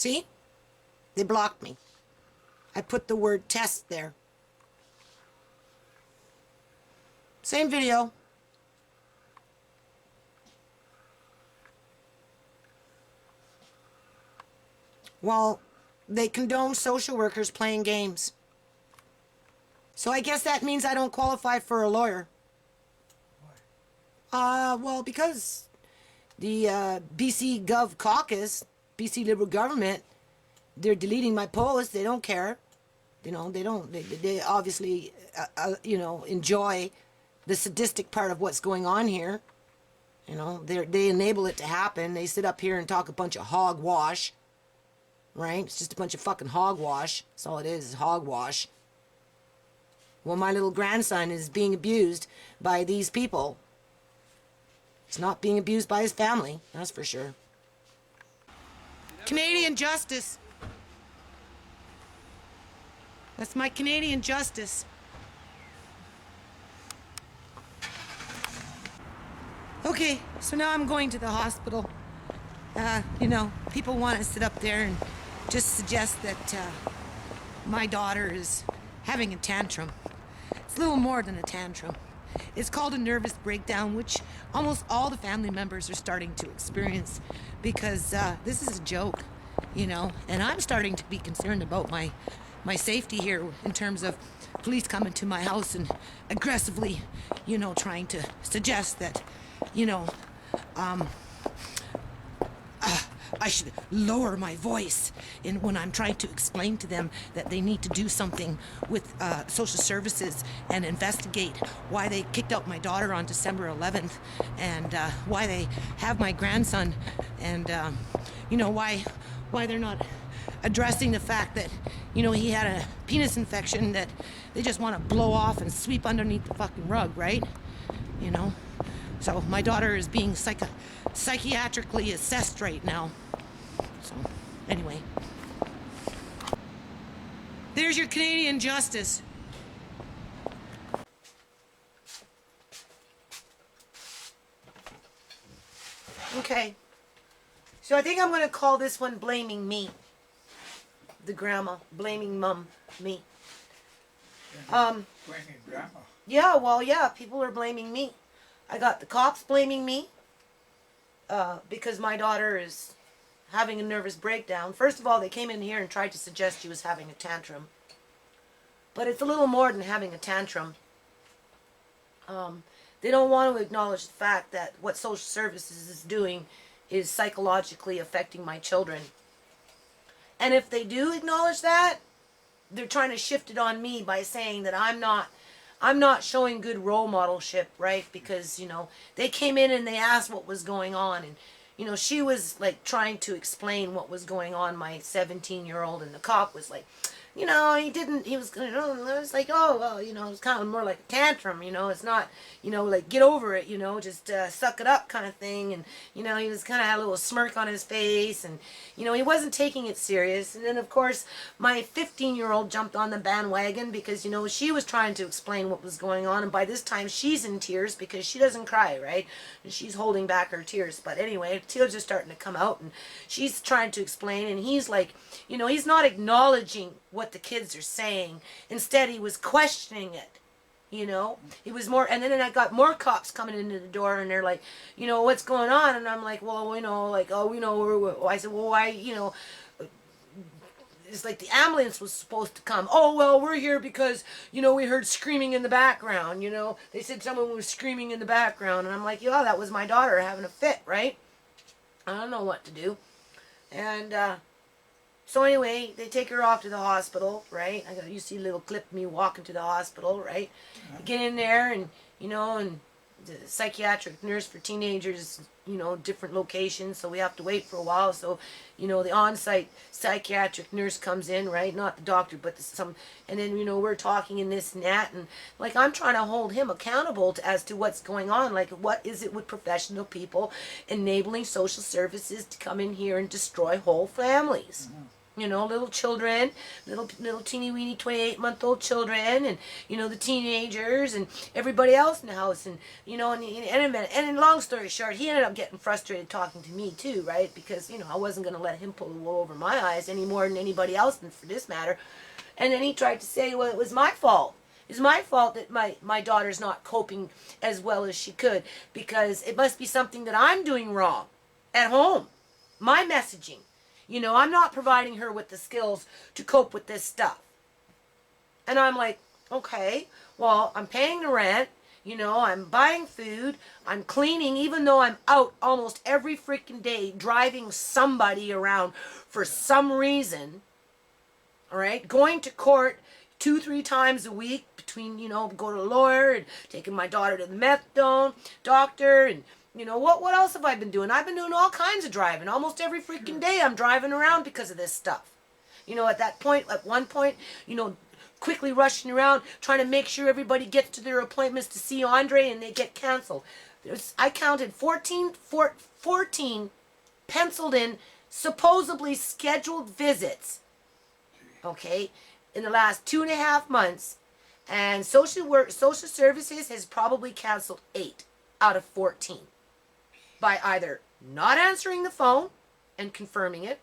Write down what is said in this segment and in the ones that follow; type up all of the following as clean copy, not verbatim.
See? They blocked me. I put the word test there. Same video. Well, they condone social workers playing games. So I guess that means I don't qualify for a lawyer. Why? Well, because the BC Gov CAUCUS, BC Liberal Government, they're deleting my post. They don't care. You know, they obviously, enjoy the sadistic part of what's going on here. You know, they enable it to happen. They sit up here and talk a bunch of hogwash. Right? It's just a bunch of fucking hogwash. That's all it is hogwash. Well, my little grandson is being abused by these people. He's not being abused by his family, that's for sure. Canadian justice. That's my Canadian justice. Okay, so now I'm going to the hospital. People want to sit up there and just suggest that my daughter is having a tantrum. It's a little more than a tantrum. It's called a nervous breakdown, which almost all the family members are starting to experience because this is a joke, and I'm starting to be concerned about my safety here in terms of police coming to my house and aggressively, trying to suggest that, I should lower my voice when I'm trying to explain to them that they need to do something with social services and investigate why they kicked out my daughter on December 11th and why they have my grandson and, why they're not addressing the fact that, he had a penis infection that they just want to blow off and sweep underneath the fucking rug, right? So my daughter is being psychiatrically assessed right now. So, anyway. There's your Canadian justice. Okay. So I think I'm going to call this one Blaming Me. The grandma. Blaming mum. Me. Blaming grandma. Yeah, people are blaming me. I got the cops blaming me because my daughter is having a nervous breakdown. First of all, they came in here and tried to suggest she was having a tantrum. But it's a little more than having a tantrum. They don't want to acknowledge the fact that what social services is doing is psychologically affecting my children. And if they do acknowledge that, they're trying to shift it on me by saying that I'm not showing good role modelship, right? Because, they came in and they asked what was going on. And, she was, trying to explain what was going on, my 17-year-old. And the cop was like, he was, it was like, oh, well, it was kind of more like a tantrum, it's not, get over it, just suck it up kind of thing. And, he was kind of had a little smirk on his face and, he wasn't taking it serious. And then, of course, my 15-year-old jumped on the bandwagon because, she was trying to explain what was going on. And by this time, she's in tears because she doesn't cry, right? And she's holding back her tears. But anyway, tears are starting to come out and she's trying to explain. And he's like, he's not acknowledging what the kids are saying. Instead, he was questioning it. He was more, and then I got more cops coming into the door, and they're like, what's going on? And I'm like, well, I said, well, why, it's like the ambulance was supposed to come. Oh, well, we're here because, we heard screaming in the background, They said someone was screaming in the background, and I'm like, yeah, that was my daughter having a fit, right? I don't know what to do. And, so anyway, they take her off to the hospital, right? You see a little clip of me walking to the hospital, right? I get in there and, and the psychiatric nurse for teenagers, different locations, so we have to wait for a while. So, the on-site psychiatric nurse comes in, right? Not the doctor, but and then, we're talking and this and that. And, I'm trying to hold him accountable as to what's going on. What is it with professional people enabling social services to come in here and destroy whole families? You know, little children, little teeny weeny 28-month-old children, and you know the teenagers and everybody else in the house, and you know, and long story short, he ended up getting frustrated talking to me too, right? Because you know I wasn't gonna let him pull the wool over my eyes any more than anybody else, and for this matter. And then he tried to say, well, it was my fault. It's my fault that my daughter's not coping as well as she could, because it must be something that I'm doing wrong at home. My messaging. You know, I'm not providing her with the skills to cope with this stuff. And I'm like, okay, well, I'm paying the rent. You know, I'm buying food. I'm cleaning, even though I'm out almost every freaking day driving somebody around for some reason. All right, going to court 2-3 times a week between, you know, go to a lawyer and taking my daughter to the methadone doctor, and you know, what else have I been doing? I've been doing all kinds of driving. Almost every freaking day I'm driving around because of this stuff. You know, at one point, you know, quickly rushing around trying to make sure everybody gets to their appointments to see Andre, and they get canceled. I counted 14 penciled in supposedly scheduled visits, okay, in the last 2.5 months, and social services has probably canceled 8 out of 14 by either not answering the phone and confirming it,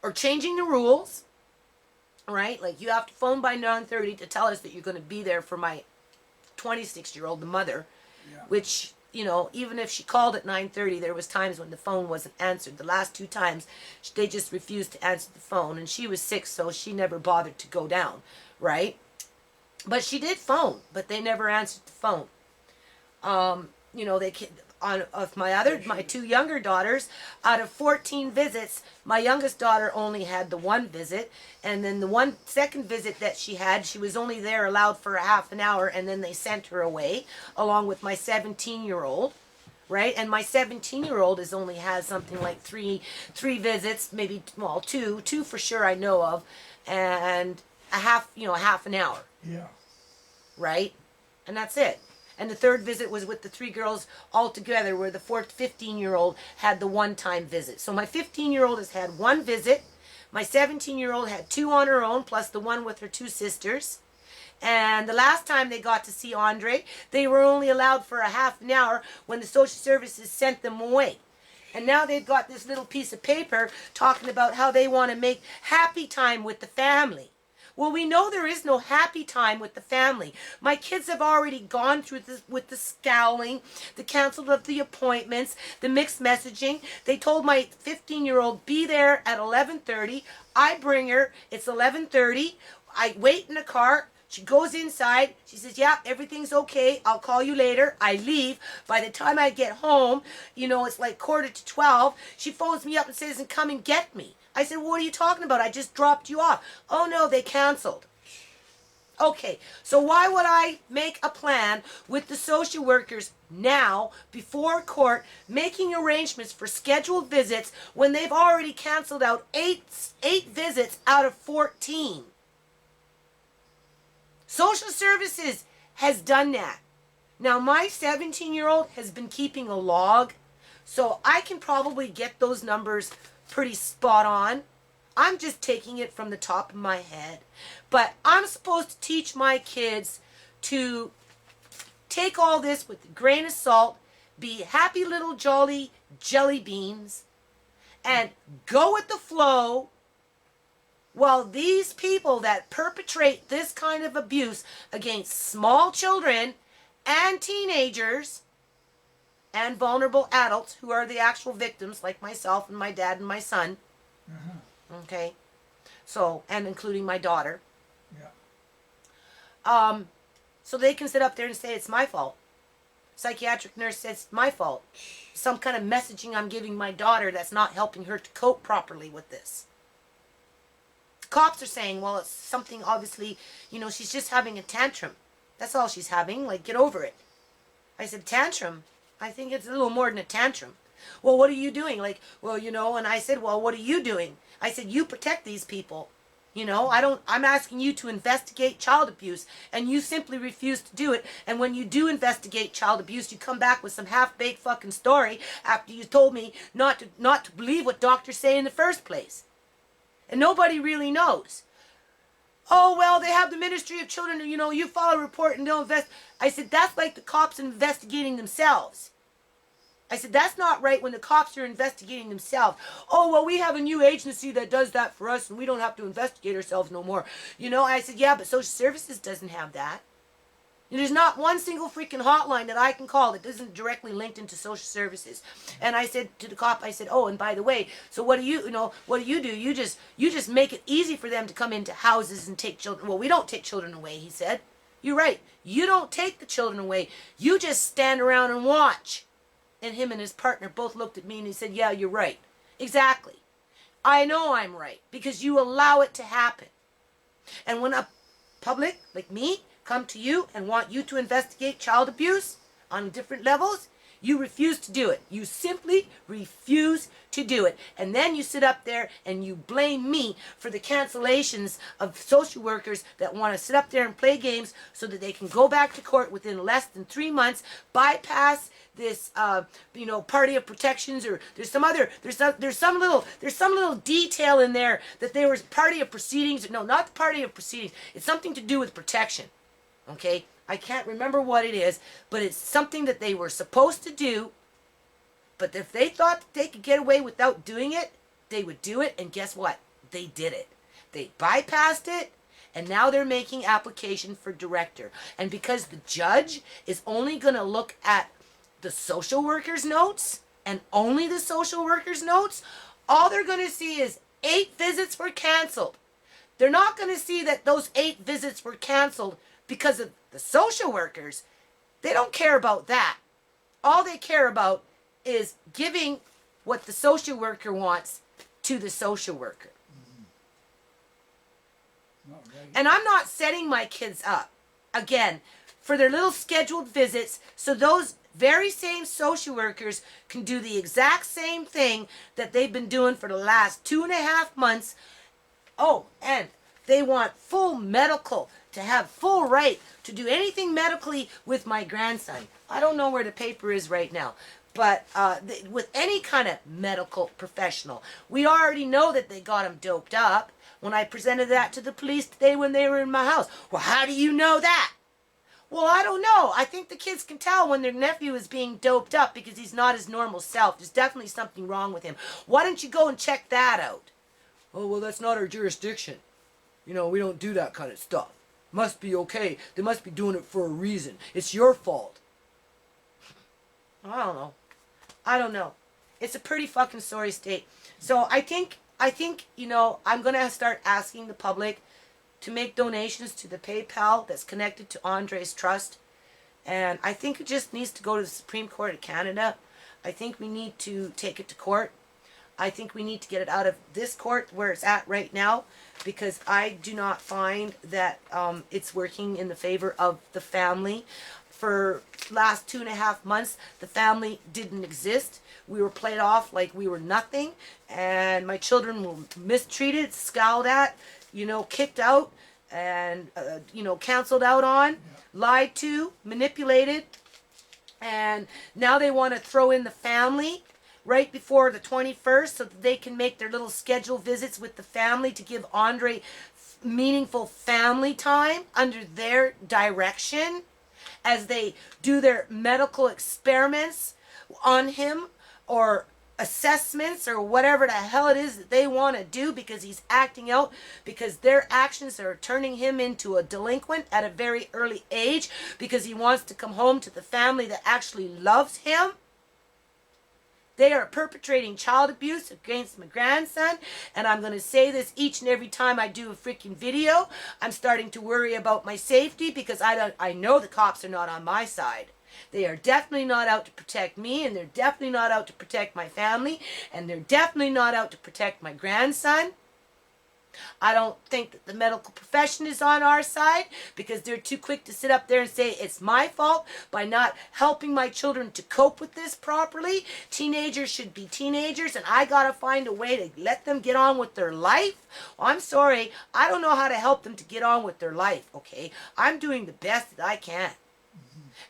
or changing the rules. All right, like you have to phone by 9:30 to tell us that you're going to be there for my 26-year-old, the mother, which, you know, even if she called at 9:30, there was times when the phone wasn't answered. The last 2 times, they just refused to answer the phone, and she was sick, so she never bothered to go down, right? But she did phone, but they never answered the phone. You know, my 2 younger daughters, out of 14 visits, my youngest daughter only had the 1 visit, and then the second visit that she had, she was only there allowed for a half an hour, and then they sent her away, along with my 17-year-old, right? And my 17-year-old only has something like three visits, maybe, well, two for sure I know of, and a half an hour. Yeah. Right? And that's it. And the 3rd visit was with the 3 girls all together, where the 15-year-old had the one-time visit. So my 15-year-old has had 1 visit. My 17-year-old had 2 on her own, plus the 1 with her 2 sisters. And the last time they got to see Andre, they were only allowed for a half an hour when the social services sent them away. And now they've got this little piece of paper talking about how they want to make happy time with the family. Well, we know there is no happy time with the family. My kids have already gone through this with the scowling, the cancel of the appointments, the mixed messaging. They told my 15-year-old, be there at 11:30. I bring her. It's 11:30. I wait in the car. She goes inside. She says, yeah, everything's okay. I'll call you later. I leave. By the time I get home, you know, it's like 11:45. She phones me up and says, come and get me. I said, what are you talking about? I just dropped you off. Oh, no, they canceled. Okay, so why would I make a plan with the social workers now, before court, making arrangements for scheduled visits when they've already canceled out 8 visits out of 14? Social services has done that. Now, my 17-year-old has been keeping a log, so I can probably get those numbers pretty spot on. I'm just taking it from the top of my head. But I'm supposed to teach my kids to take all this with a grain of salt, be happy little jolly jelly beans, and go with the flow, while these people that perpetrate this kind of abuse against small children and teenagers and vulnerable adults, who are the actual victims, like myself and my dad and my son. Okay, so, and including my daughter. Yeah. So they can sit up there and say it's my fault. Psychiatric nurse says it's my fault. Some kind of messaging I'm giving my daughter that's not helping her to cope properly with this. Cops are saying, well, it's something, obviously, you know, she's just having a tantrum. That's all she's having, like, get over it. I said, tantrum? I think it's a little more than a tantrum. Well, what are you doing? Like, well, you know, and I said, well, what are you doing? I said, you protect these people. You know, I'm asking you to investigate child abuse, and you simply refuse to do it. And when you do investigate child abuse, you come back with some half-baked fucking story after you told me not to believe what doctors say in the first place. And nobody really knows. Oh, well, they have the Ministry of Children, you file a report and they'll invest. I said, that's like the cops investigating themselves. I said, that's not right when the cops are investigating themselves. Oh, well, we have a new agency that does that for us and we don't have to investigate ourselves no more. I said, yeah, but social services doesn't have that. There's not one single freaking hotline that I can call that isn't directly linked into social services. And I said to the cop, I said, oh, and by the way, so what do you do? You just make it easy for them to come into houses and take children. Well, we don't take children away, he said. You're right. You don't take the children away. You just stand around and watch. And him and his partner both looked at me and he said, yeah, you're right. Exactly. I know I'm right because you allow it to happen. And when a public like me come to you and want you to investigate child abuse on different levels, you refuse to do it. You simply refuse to do it. And then you sit up there and you blame me for the cancellations of social workers that want to sit up there and play games so that they can go back to court within less than 3 months, bypass this party of protections, or there's some little detail in there that there was party of proceedings. No, not the party of proceedings. It's something to do with protection. Okay, I can't remember what it is, but it's something that they were supposed to do. But if they thought that they could get away without doing it, they would do it. And guess what? They did it. They bypassed it. And now they're making application for director. And because the judge is only going to look at the social worker's notes and only the social worker's notes, all they're going to see is 8 visits were canceled. They're not going to see that those 8 visits were canceled because of the social workers. They don't care about that. All they care about is giving what the social worker wants to the social worker. Right. And I'm not setting my kids up, again, for their little scheduled visits so those very same social workers can do the exact same thing that they've been doing for the last 2.5 months. Oh, and they want full medical, to have full right to do anything medically with my grandson. I don't know where the paper is right now, but with any kind of medical professional. We already know that they got him doped up when I presented that to the police today when they were in my house. Well, how do you know that? Well, I don't know. I think the kids can tell when their nephew is being doped up because he's not his normal self. There's definitely something wrong with him. Why don't you go and check that out? Oh, well, that's not our jurisdiction. We don't do that kind of stuff. Must be okay. They must be doing it for a reason. It's your fault. I don't know. It's a pretty fucking sorry state. So I think I'm going to start asking the public to make donations to the PayPal that's connected to Andre's trust. And I think it just needs to go to the Supreme Court of Canada. I think we need to take it to court. I think we need to get it out of this court where it's at right now, because I do not find that it's working in the favor of the family. For last 2.5 months, the family didn't exist. We were played off like we were nothing, and my children were mistreated, scowled at, kicked out, and canceled out on, lied to, manipulated, and now they want to throw in the family right before the 21st so that they can make their little scheduled visits with the family to give Andre meaningful family time under their direction as they do their medical experiments on him, or assessments, or whatever the hell it is that they want to do, because he's acting out, because their actions are turning him into a delinquent at a very early age, because he wants to come home to the family that actually loves him. They are perpetrating child abuse against my grandson, and I'm going to say this each and every time I do a freaking video. I'm starting to worry about my safety, because I know the cops are not on my side. They are definitely not out to protect me, and they're definitely not out to protect my family, and they're definitely not out to protect my grandson. I don't think that the medical profession is on our side, because they're too quick to sit up there and say it's my fault by not helping my children to cope with this properly. Teenagers should be teenagers, and I gotta find a way to let them get on with their life. Well, I'm sorry, I don't know how to help them to get on with their life, okay? I'm doing the best that I can.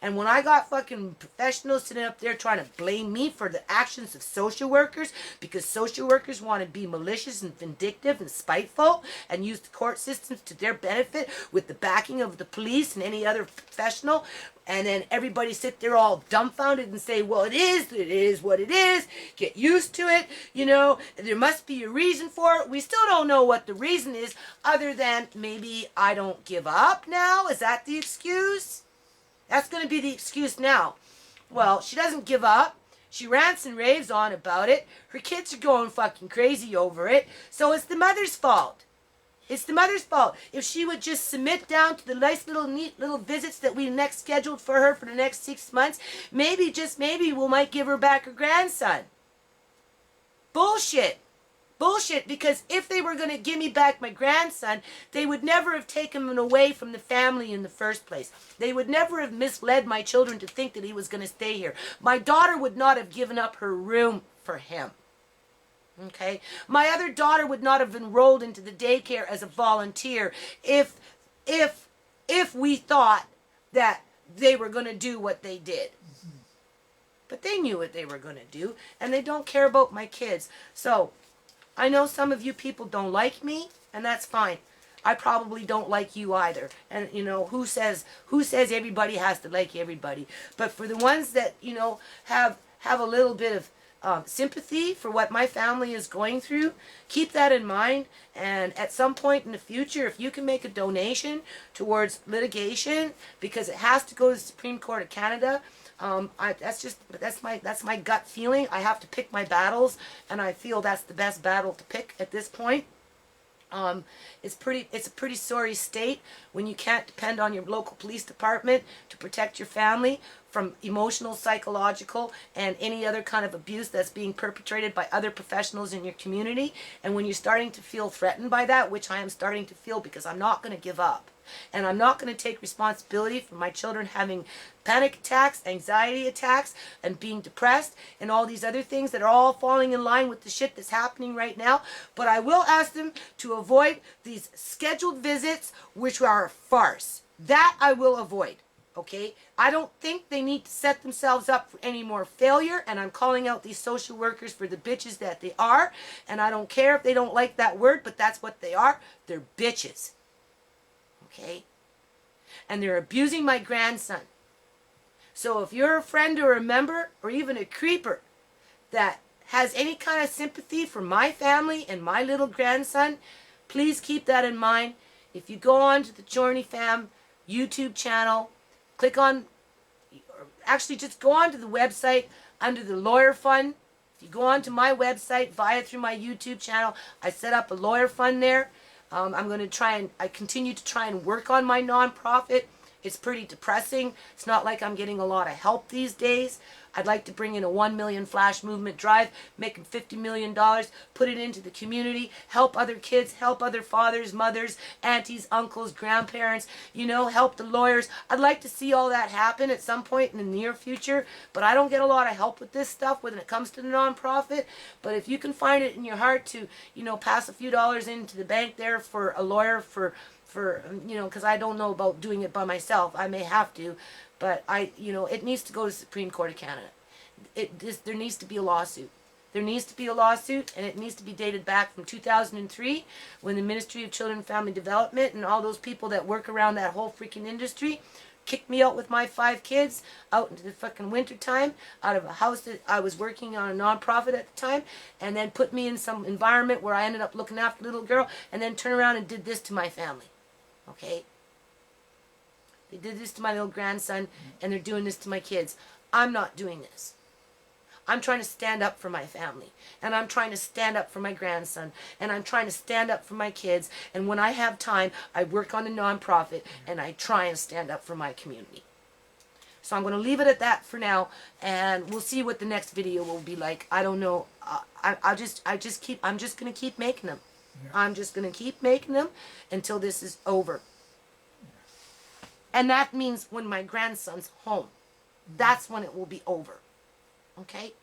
And when I got fucking professionals sitting up there trying to blame me for the actions of social workers, because social workers want to be malicious and vindictive and spiteful and use the court systems to their benefit with the backing of the police and any other professional, and then everybody sit there all dumbfounded and say, well, it is what it is, get used to it, you know, there must be a reason for it. We still don't know what the reason is, other than maybe I don't give up now. Is that the excuse? That's going to be the excuse now. Well, she doesn't give up. She rants and raves on about it. Her kids are going fucking crazy over it. So it's the mother's fault. It's the mother's fault. If she would just submit down to the nice little neat little visits that we next scheduled for her for the next 6 months, maybe, just maybe, we might give her back her grandson. Bullshit. Bullshit, because if they were going to give me back my grandson, they would never have taken him away from the family in the first place. They would never have misled my children to think that he was going to stay here. My daughter would not have given up her room for him. Okay? My other daughter would not have enrolled into the daycare as a volunteer if we thought that they were going to do what they did. But they knew what they were going to do, and they don't care about my kids. So I know some of you people don't like me, and that's fine. I probably don't like you either. And, you know, who says everybody has to like everybody? But for the ones that, you know, have a little bit of sympathy for what my family is going through, keep that in mind. And at some point in the future, if you can make a donation towards litigation, because it has to go to the Supreme Court of Canada, that's my gut feeling. I have to pick my battles, and I feel that's the best battle to pick at this point. It's a pretty sorry state when you can't depend on your local police department to protect your family from emotional, psychological, and any other kind of abuse that's being perpetrated by other professionals in your community. And when you're starting to feel threatened by that, which I am starting to feel, because I'm not going to give up. And I'm not going to take responsibility for my children having panic attacks, anxiety attacks, and being depressed, and all these other things that are all falling in line with the shit that's happening right now. But I will ask them to avoid these scheduled visits, which are a farce. That I will avoid. Okay? I don't think they need to set themselves up for any more failure, and I'm calling out these social workers for the bitches that they are. And I don't care if they don't like that word, but that's what they are. They're bitches. Okay? And they're abusing my grandson. So if you're a friend or a member or even a creeper that has any kind of sympathy for my family and my little grandson, please keep that in mind. If you go on to the Journey Fam YouTube channel, click on, or actually just go on to the website under the Lawyer Fund. If you go on to my website through my YouTube channel, I set up a lawyer fund there. I'm going to I continue to try and work on my nonprofit. It's pretty depressing. It's not like I'm getting a lot of help these days. I'd like to bring in a 1 million flash movement drive, making $50 million, put it into the community, help other kids, help other fathers, mothers, aunties, uncles, grandparents, you know, help the lawyers. I'd like to see all that happen at some point in the near future, but I don't get a lot of help with this stuff when it comes to the nonprofit. But if you can find it in your heart to, you know, pass a few dollars into the bank there for a lawyer for you know, because I don't know about doing it by myself. I may have to, but it needs to go to the Supreme Court of Canada. There needs to be a lawsuit. There needs to be a lawsuit, and it needs to be dated back from 2003, when the Ministry of Children and Family Development and all those people that work around that whole freaking industry kicked me out with my 5 kids out into the fucking winter time, out of a house that I was working on, a nonprofit at the time, and then put me in some environment where I ended up looking after the little girl, and then turn around and did this to my family. Okay? They did this to my little grandson, and they're doing this to my kids. I'm not doing this. I'm trying to stand up for my family, and I'm trying to stand up for my grandson, and I'm trying to stand up for my kids, and when I have time, I work on a nonprofit, and I try and stand up for my community. So I'm going to leave it at that for now, and we'll see what the next video will be like. I don't know. I'm just going to keep making them. Yeah. I'm just going to keep making them until this is over. And that means when my grandson's home. That's when it will be over. Okay?